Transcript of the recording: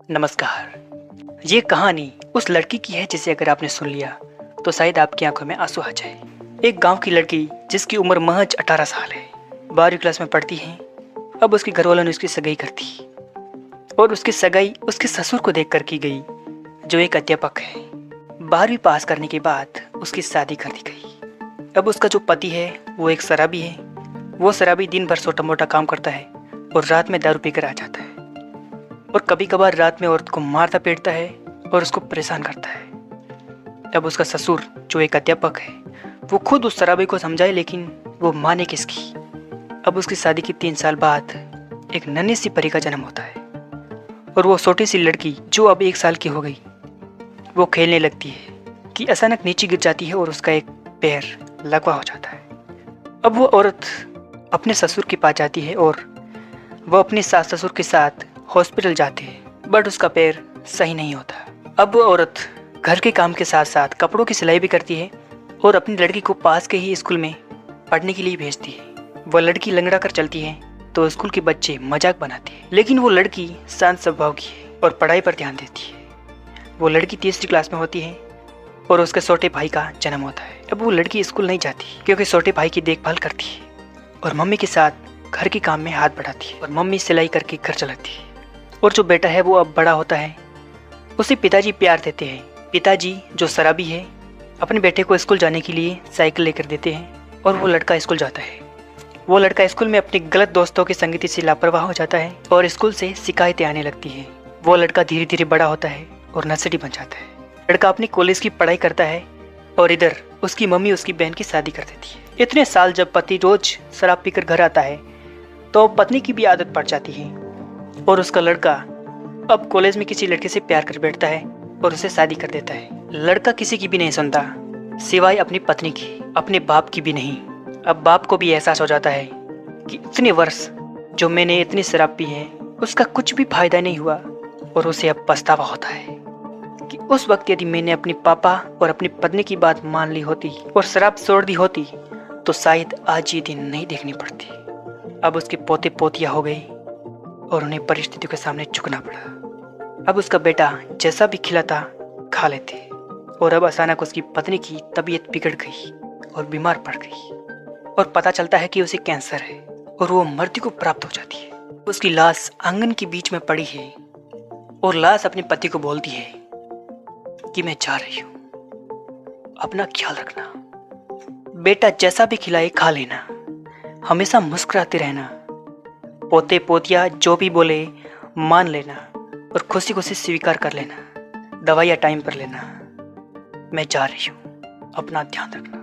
नमस्कार। ये कहानी उस लड़की की है जिसे अगर आपने सुन लिया तो शायद आपकी आंखों में आंसू आ जाए। एक गांव की लड़की जिसकी उम्र महज 18 साल है, 12वीं क्लास में पढ़ती है। अब उसके घर वालों ने उसकी सगाई कर दी और उसकी सगाई उसके ससुर को देखकर की गई, जो एक अध्यापक है। 12वीं पास करने के बाद उसकी शादी कर दी गई। अब उसका जो पति है वो एक शराबी है। वो शराबी दिन भर छोटा मोटा काम करता है और रात में दारू पीकर आ जाता है और कभी कभार रात में औरत को मारता पीटता है और उसको परेशान करता है। अब उसका ससुर जो एक अध्यापक है वो खुद उस शराबी को समझाए, लेकिन वो माने किसकी। अब उसकी शादी के 3 साल बाद एक नन्ही सी परी का जन्म होता है और वो छोटी सी लड़की जो अब 1 साल की हो गई वो खेलने लगती है कि अचानक नीचे गिर जाती है और उसका एक पैर लकवा हो जाता है। अब वो औरत अपने ससुर के पास जाती है और वो अपने सास ससुर के साथ हॉस्पिटल जाते हैं, बट उसका पैर सही नहीं होता। अब वो औरत घर के काम के साथ साथ कपड़ों की सिलाई भी करती है और अपनी लड़की को पास के ही स्कूल में पढ़ने के लिए भेजती है। वो लड़की लंगड़ा कर चलती है तो स्कूल के बच्चे मजाक बनाते हैं, लेकिन वो लड़की शांत स्वभाव की है और पढ़ाई पर ध्यान देती है। वो लड़की 3री क्लास में होती है और उसके छोटे भाई का जन्म होता है। अब वो लड़की स्कूल नहीं जाती क्योंकि छोटे भाई की देखभाल करती है और मम्मी के साथ घर के काम में हाथ बढ़ाती है और मम्मी सिलाई करके घर चलाती है। और जो बेटा है वो अब बड़ा होता है, उसे पिताजी प्यार देते हैं। पिताजी जो शराबी है अपने बेटे को स्कूल जाने के लिए साइकिल लेकर देते हैं और वो लड़का स्कूल जाता है। वो लड़का स्कूल में अपने गलत दोस्तों की संगति से लापरवाह हो जाता है और स्कूल से शिकायतें आने लगती है। वो लड़का धीरे धीरे बड़ा होता है और नर्सरी बन जाता है। लड़का अपनी कॉलेज की पढ़ाई करता है और इधर उसकी मम्मी उसकी बहन की शादी कर देती है। इतने साल जब पति रोज शराब पीकर घर आता है तो पत्नी की भी आदत पड़ जाती है और उसका लड़का अब कॉलेज में किसी लड़के से प्यार कर बैठता है और उसे शादी कर देता है। लड़का किसी की भी नहीं सुनता सिवाय अपनी पत्नी की, अपने बाप की भी नहीं। अब बाप को भी एहसास हो जाता है कि इतने वर्ष जो मैंने इतनी शराब पी है उसका कुछ भी फायदा नहीं हुआ और उसे अब पछतावा होता है कि उस वक्त यदि मैंने अपने पापा और अपनी पत्नी की बात मान ली होती और शराब छोड़ दी होती तो शायद आज ये दिन नहीं देखनी पड़ती। अब उसके पोते पोतियां हो गई और उन्हें परिस्थितियों के सामने झुकना पड़ा। अब उसका बेटा जैसा भी खिलाता खा लेते और अब अचानक उसकी पत्नी की तबीयत बिगड़ गई और बीमार पड़ गई और पता चलता है कि उसे कैंसर है और वो मृत्यु को प्राप्त हो जाती है। उसकी लाश आंगन के बीच में पड़ी है और लाश अपने पति को बोलती है कि मैं जा रही हूँ, अपना ख्याल रखना। बेटा जैसा भी खिलाए खा लेना, हमेशा मुस्कुराते रहना, पोते पोतिया जो भी बोले मान लेना और खुशी खुशी स्वीकार कर लेना। दवाइयाँ टाइम पर लेना। मैं जा रही हूँ, अपना ध्यान रखना।